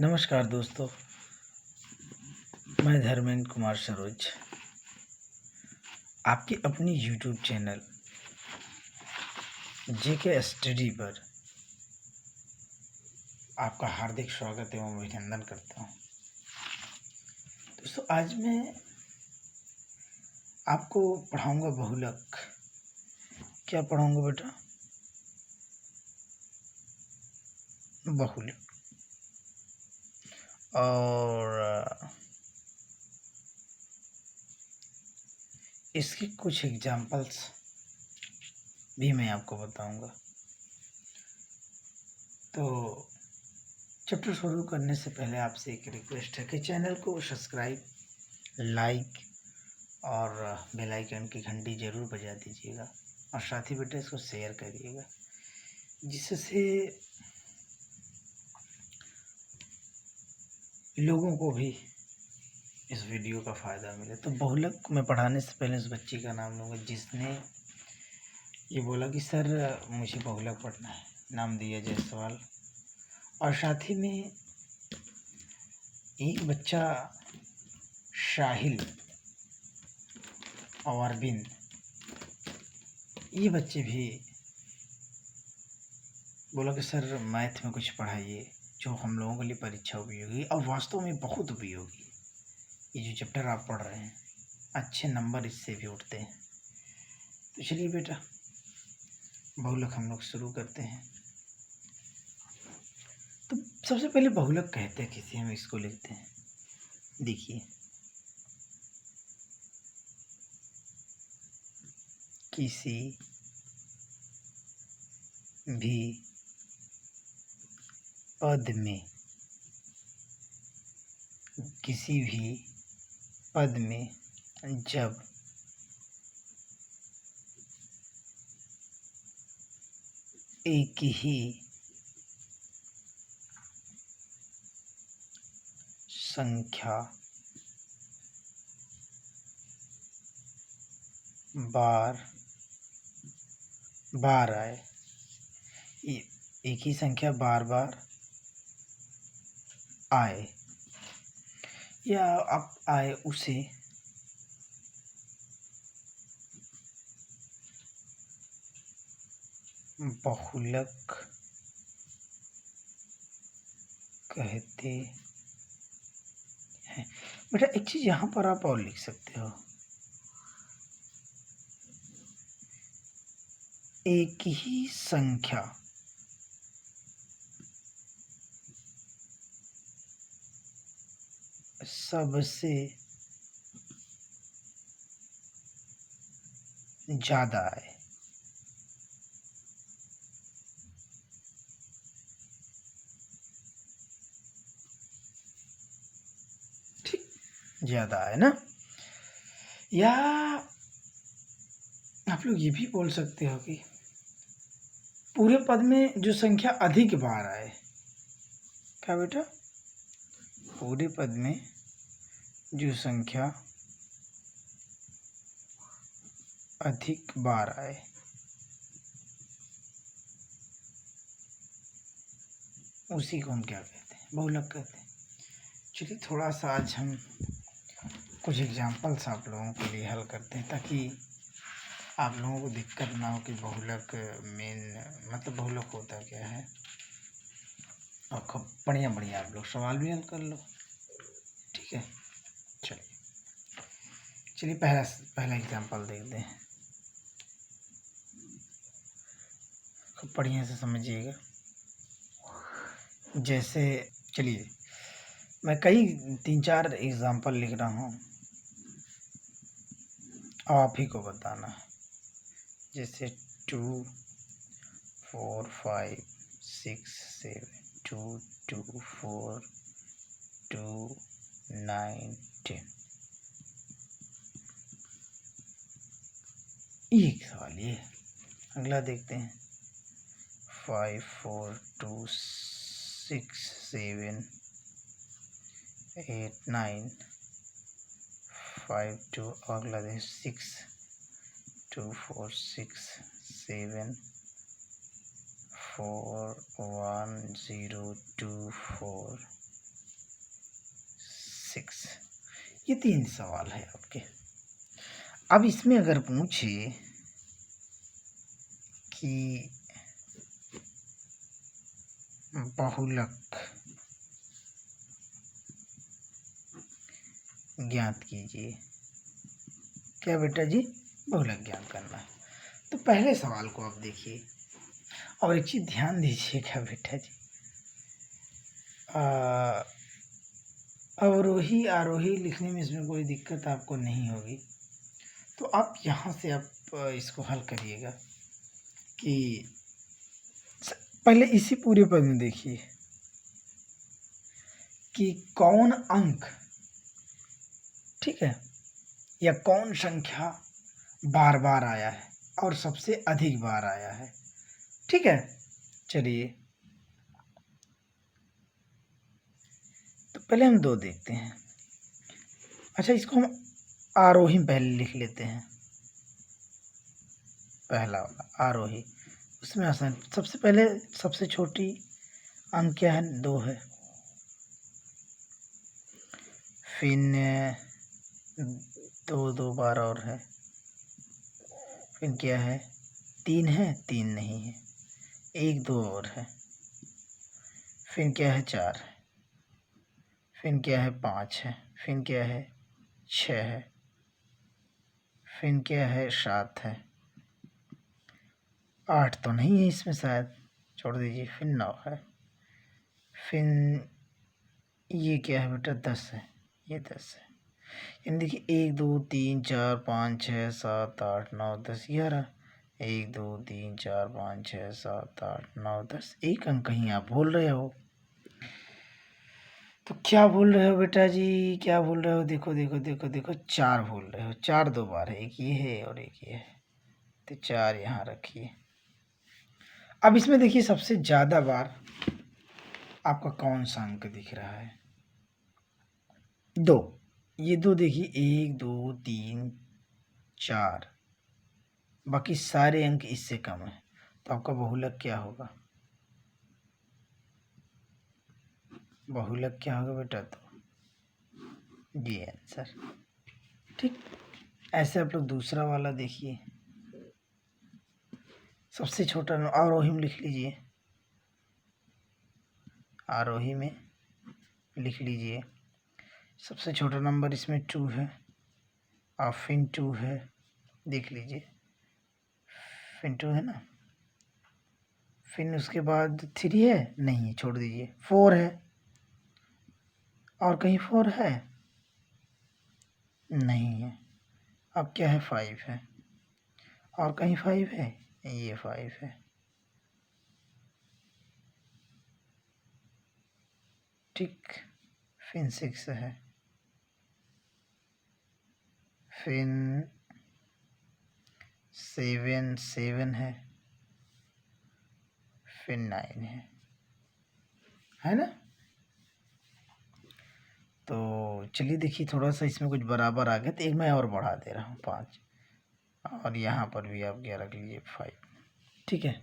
नमस्कार दोस्तों, मैं धर्मेंद्र कुमार सरोज आपकी अपनी यूट्यूब चैनल जेके स्टडी पर आपका हार्दिक स्वागत एवं अभिनंदन करता हूं। दोस्तों, आज मैं आपको पढ़ाऊंगा बहुलक। क्या पढ़ाऊंगा बेटा? बहुलक। और इसके कुछ एग्जाम्पल्स भी मैं आपको बताऊंगा। तो चैप्टर शुरू करने से पहले आपसे एक रिक्वेस्ट है कि चैनल को सब्सक्राइब, लाइक और बेल आइकन की घंटी ज़रूर बजा दीजिएगा और साथ ही बेटा इसको शेयर करिएगा, जिससे लोगों को भी इस वीडियो का फ़ायदा मिले। तो बहुलक में पढ़ाने से पहले उस बच्ची का नाम लूँगा जिसने ये बोला कि सर मुझे बहुलक पढ़ना है, नाम दिया जायसवाल। और साथ ही में एक बच्चा शाहिल और अरविंद, ये बच्चे भी बोला कि सर मैथ में कुछ पढ़ाइए जो हम लोगों के लिए परीक्षा उपयोगी और वास्तव में बहुत उपयोगी। ये जो चैप्टर आप पढ़ रहे हैं, अच्छे नंबर इससे भी उठते हैं। तो चलिए बेटा, बहुलक हम लोग शुरू करते हैं। तो सबसे पहले बहुलक कहते हैं किसी, हम इसको लिखते हैं। देखिए, किसी भी पद में, किसी भी पद में जब एक ही संख्या बार बार आए, एक ही संख्या बार बार आए या अब आए, उसे बहुलक कहते हैं। बेटा एक चीज यहाँ पर आप और लिख सकते हो, एक ही संख्या सबसे ज्यादा आए। ठीक, ज्यादा है ना। या आप लोग ये भी बोल सकते हो कि पूरे पद में जो संख्या अधिक बार आए। क्या बेटा? पूरे पद में जो संख्या अधिक बार आए, उसी को हम क्या कहते हैं? बहुलक कहते हैं। चलिए थोड़ा सा आज हम कुछ एग्जाम्पल्स आप लोगों के लिए हल करते हैं, ताकि आप लोगों को दिक्कत ना हो कि बहुलक मेन मतलब बहुलक होता क्या है। और खूब बढ़िया बढ़िया आप लोग सवाल भी हल कर लो। ठीक है, चलिए पहला एग्जाम्पल देखते हैं। खूब बढ़िया से समझिएगा। जैसे चलिए मैं कई 3-4 एग्जाम्पल लिख रहा हूँ, आप ही को बताना है। जैसे 2 4 5 6 7 2 2 4 2 9 10। एक सवाल ये। अगला देखते हैं 5 4 2 6 7 8 9 5 2। अगला देखिए 6 2 4 6 7 4 1 0 2 4 6। ये 3 सवाल है आपके। अब इसमें अगर पूछे कि बहुलक ज्ञात कीजिए, क्या बेटा जी? बहुलक ज्ञात करना है। तो पहले सवाल को आप देखिए और एक चीज़ ध्यान दीजिएगा बेटा जी, अवरोही आरोही लिखने में इसमें कोई दिक्कत आपको नहीं होगी। तो आप यहाँ से आप इसको हल करिएगा कि पहले इसी पूरे पद में देखिए कि कौन अंक, ठीक है, या कौन संख्या बार बार आया है और सबसे अधिक बार आया है। ठीक है, चलिए तो पहले हम 2 देखते हैं। अच्छा, इसको हम आरोही पहले लिख लेते हैं। पहला वाला आरोही, उसमें आसान, सबसे पहले सबसे छोटी अंक क्या है? 2 है। फिर 2 बार और है। फिर क्या है? 3 है, 3 नहीं है, 1 2 और है। फिर क्या है? 4 है। फिर क्या है? 5 है। फिर क्या है? 6 है। फिर क्या है? 7 है। 8 तो नहीं है इसमें शायद, छोड़ दीजिए। फिर 9 है। फिर ये क्या है बेटा? 10 है। ये 10 है। यानी देखिए 1 2 3 4 5 6 7 8 9 10, 11। 1 2 3 4 5 6 7 8 9 10, एक अंक कहीं आप भूल रहे हो। तो क्या भूल रहे हो बेटा जी? क्या भूल रहे हो? देखो देखो देखो देखो, 4 भूल रहे हो। 4 2 बार है, एक ये है और एक ये है, तो 4 यहाँ रखिए। अब इसमें देखिए सबसे ज़्यादा बार आपका कौन सा अंक दिख रहा है? 2। ये 2 देखिए, 1 2 3 4, बाकी सारे अंक इससे कम है। तो आपका बहुलक क्या होगा? बहुलक क्या होगा बेटा? तो ये आंसर। ठीक, ऐसे आप लोग दूसरा वाला देखिए। सबसे छोटा आरोही में लिख लीजिए, आरोही में लिख लीजिए। सबसे छोटा नंबर इसमें 2 है और फिर 2 है, देख लीजिए। फिर 2 है ना, फिर उसके बाद 3 है, नहीं है, छोड़ दीजिए। 4 है, और कहीं 4 है, नहीं है। अब क्या है? 5 है, और कहीं 5 है, ये 5 है। ठीक, फिर 6 है, फिर 7 है, फिर 9 है ना। तो चलिए देखिए, थोड़ा सा इसमें कुछ बराबर आ गया, तो एक मैं और बढ़ा दे रहा हूँ, 5, और यहाँ पर भी आप क्या रख लीजिए? 5। ठीक है,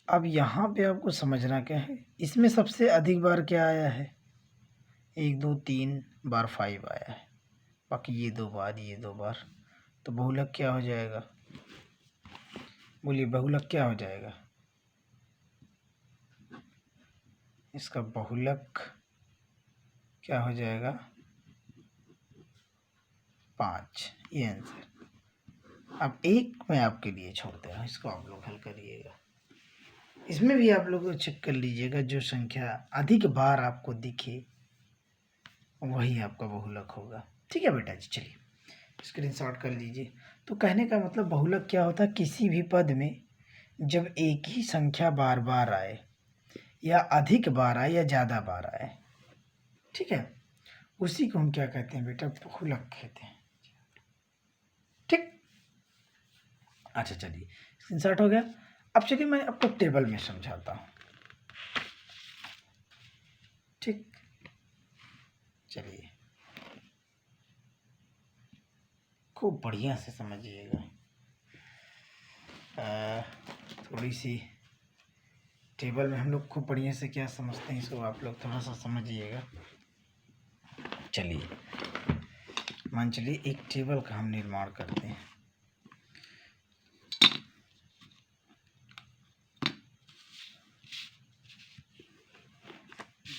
अब यहाँ पे आपको समझना क्या है, इसमें सबसे अधिक बार क्या आया है? 1 2 3 बार 5 आया है, बाकी ये 2 बार, ये 2 बार। तो बहुलक क्या हो जाएगा? बोलिए, बहुलक क्या हो जाएगा? इसका बहुलक क्या हो जाएगा? 5, ये आंसर। अब एक मैं आपके लिए छोड़ दे रहा हूँ, इसको आप लोग हल करिएगा। इसमें भी आप लोग चेक कर लीजिएगा, जो संख्या अधिक बार आपको दिखे वही आपका बहुलक होगा। ठीक है बेटा जी, चलिए स्क्रीनशॉट कर लीजिए। तो कहने का मतलब बहुलक क्या होता है? किसी भी पद में जब एक ही संख्या बार बार आए, या अधिक बार आए, या ज़्यादा बार आए, ठीक है, उसी को हम क्या कहते हैं बेटा? बहुलक कहते हैं। ठीक, अच्छा चलिए, स्क्रीनशॉट हो गया। अब चलिए मैं आपको टेबल में समझाता हूँ। ठीक, चलिए खूब बढ़िया से समझिएगा। थोड़ी सी टेबल में हम लोग खूब बढ़िया से क्या समझते हैं, इसको आप लोग थोड़ा सा समझिएगा। चलिए मान चलिए एक टेबल का हम निर्माण करते हैं।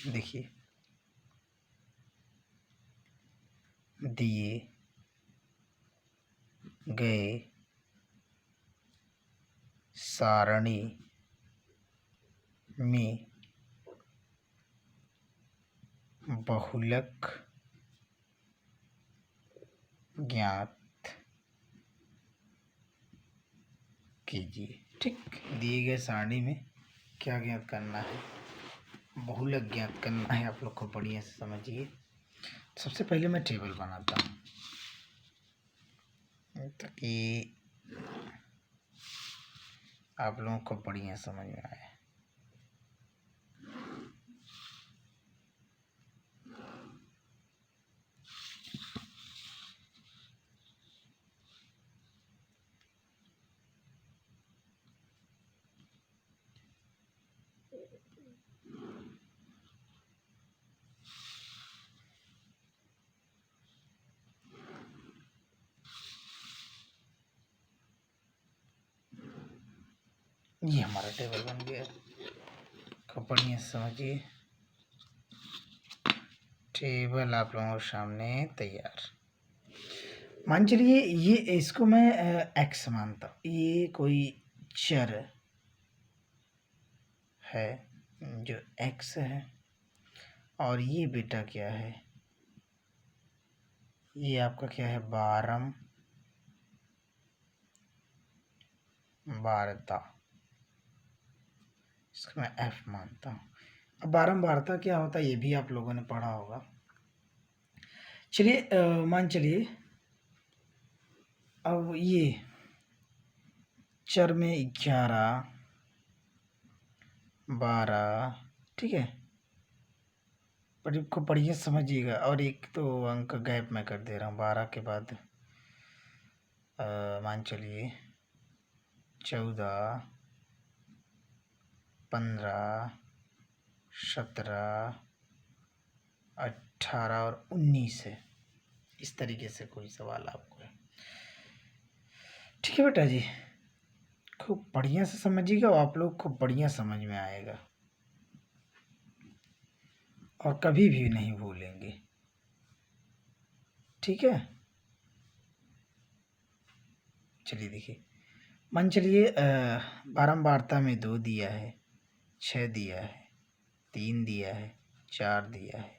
देखिए दिए गए सारणी में बहुलक ज्ञात कीजिए। ठीक, दिए गए सारणी में क्या ज्ञात करना है? बहुलक ज्ञात करना है। आप लोग को बढ़िया से समझिए। सबसे पहले मैं टेबल बनाता हूँ ताकि आप लोगों को बढ़िया समझ में आए। ये हमारा टेबल बन गया। खूब बढ़िया से समझिए। टेबल आप लोगों के सामने तैयार। मान चलिए ये इसको मैं एक्स मानता हूँ। ये कोई चर है जो एक्स है और ये बेटा क्या है? ये आपका क्या है? बारंबारता। इसको मैं एफ मानता हूँ। अब बारंबारता क्या होता है ये भी आप लोगों ने पढ़ा होगा। चलिए मान चलिए अब ये चर में 11 12, ठीक है, पर को बढ़िया समझिएगा। और एक तो अंक गैप मैं कर दे रहा हूँ। 12 के बाद मान चलिए 14 15 17 18 और 19 है। इस तरीके से कोई सवाल आपको है। ठीक है बेटा जी, खूब बढ़िया से समझिएगा। आप लोग को बढ़िया समझ में आएगा और कभी भी नहीं भूलेंगे। ठीक है, चलिए देखिए मान चलिए बारंबारता में 2 दिया है, 6 दिया है, 3 दिया है, 4 दिया है,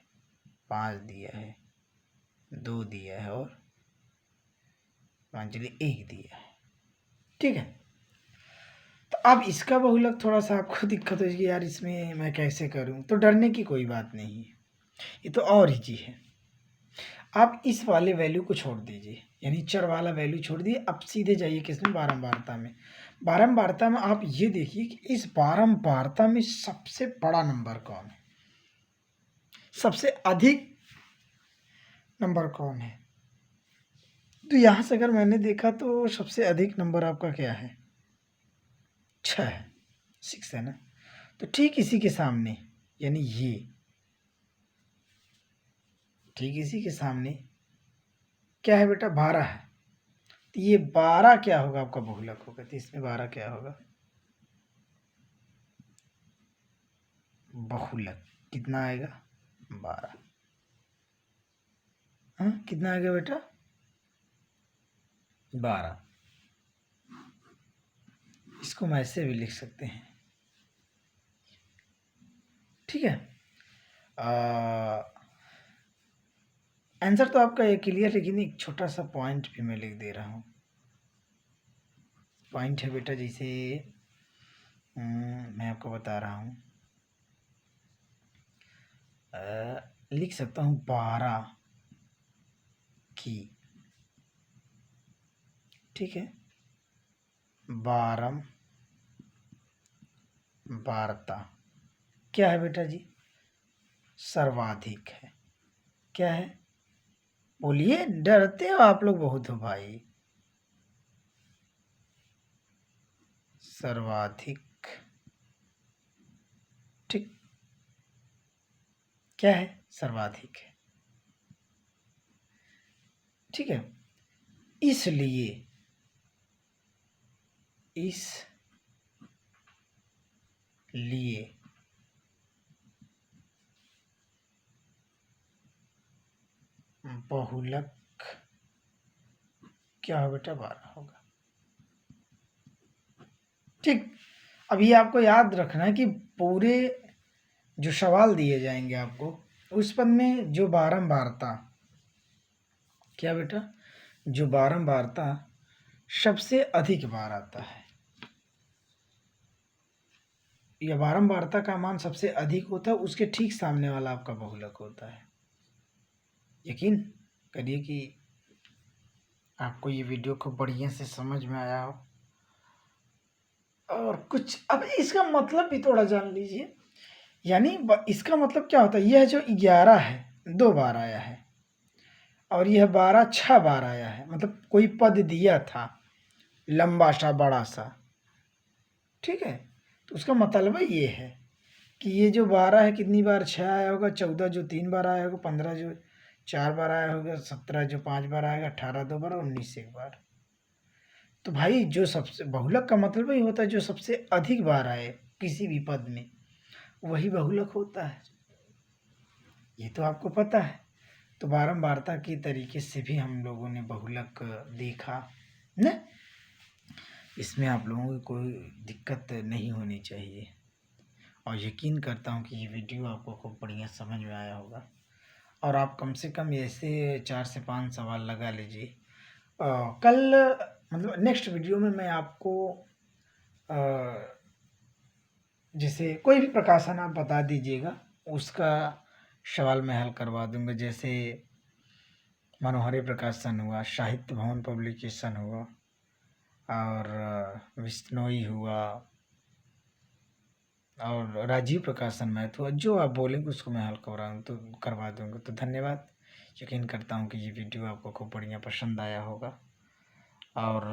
5 दिया है, 2 दिया है और मान चलिए 1 दिया है। ठीक है, तो अब इसका बहुलक थोड़ा सा आपको दिक्कत होगी यार इसमें मैं कैसे करूं। तो डरने की कोई बात नहीं है, ये तो और ही चीज़ है। आप इस वाले वैल्यू को छोड़ दीजिए, यानी चर वाला वैल्यू छोड़ दिए। अब सीधे जाइए किसमें? बारंबारता में। बारंबारता में आप ये देखिए कि इस बारंबारता में सबसे बड़ा नंबर कौन है, सबसे अधिक नंबर कौन है? तो यहाँ से अगर मैंने देखा तो सबसे अधिक नंबर आपका क्या है? 6 है, 6 है ना। तो ठीक इसी के सामने, यानी ये ठीक इसी के सामने क्या है बेटा? 12 है। तो ये 12 क्या होगा? आपका बहुलक होगा। तो इसमें 12 क्या होगा? बहुलक कितना आएगा? 12। हाँ, कितना आएगा बेटा? 12। इसको हम ऐसे भी लिख सकते हैं। ठीक है, आंसर तो आपका ये क्लियर, लेकिन एक छोटा सा पॉइंट भी मैं लिख दे रहा हूँ। पॉइंट है बेटा, जैसे मैं आपको बता रहा हूँ, लिख सकता हूँ 12 की, ठीक है, बारंबारता क्या है बेटा जी? सर्वाधिक है। क्या है? बोलिए, डरते हो आप लोग बहुत हो भाई। सर्वाधिक, ठीक, क्या है? सर्वाधिक है। ठीक है। इसलिए बहुलक क्या हो बेटा, 12 होगा। ठीक। अब ये आपको याद रखना है कि पूरे जो सवाल दिए जाएंगे आपको, उस पद में जो बारंबारता, क्या बेटा, जो बारंबारता सबसे अधिक बार आता है, या बारंबारता का मान सबसे अधिक होता है, उसके ठीक सामने वाला आपका बहुलक होता है। यकीन करिए कि आपको ये वीडियो को बढ़िया से समझ में आया हो। और कुछ अब इसका मतलब भी थोड़ा जान लीजिए। यानी इसका मतलब क्या होता है, यह जो 11 है 2 बार आया है, और यह 12 6 बार आया है। मतलब कोई पद दिया था लंबा सा बड़ा सा, ठीक है, तो उसका मतलब ये है कि ये जो 12 है कितनी बार 6 आया होगा, 14 जो 3 बार आया होगा, 15 जो 4 बार आया होगा, 17 जो 5 बार आएगा, 18 2 बार, 19 एक बार। तो भाई जो सबसे बहुलक का मतलब ही होता है जो सबसे अधिक बार आए किसी भी पद में, वही बहुलक होता है। ये तो आपको पता है। तो बारंबारता के तरीके से भी हम लोगों ने बहुलक देखा न, इसमें आप लोगों को कोई दिक्कत नहीं होनी चाहिए। और यकीन करता हूँ कि ये वीडियो आपको खूब बढ़िया समझ में आया होगा। और आप कम से कम ऐसे 4 से 5 सवाल लगा लीजिए। कल मतलब नेक्स्ट वीडियो में मैं आपको जैसे कोई भी प्रकाशन आप बता दीजिएगा, उसका सवाल मैं हल करवा दूंगा। जैसे मनोहरी प्रकाशन हुआ, साहित्य भवन पब्लिकेशन हुआ, और विश्नोई हुआ, और राजीव प्रकाशन मैथ हुआ। जो आप बोलेंगे उसको मैं हल करवा दूंगा। तो धन्यवाद। यकीन करता हूँ कि ये वीडियो आपको खूब बढ़िया पसंद आया होगा। और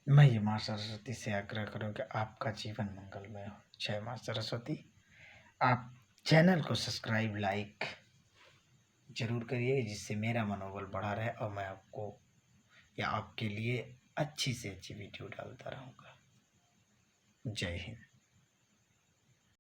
मैं ये माँ सरस्वती से आग्रह करूँ कि आपका जीवन मंगलमय हो। जय माँ सरस्वती। आप चैनल को सब्सक्राइब लाइक जरूर करिए, जिससे मेरा मनोबल बढ़ा रहे और मैं आपको या आपके लिए अच्छी से अच्छी वीडियो डालता रहूँगा। जय हिंद।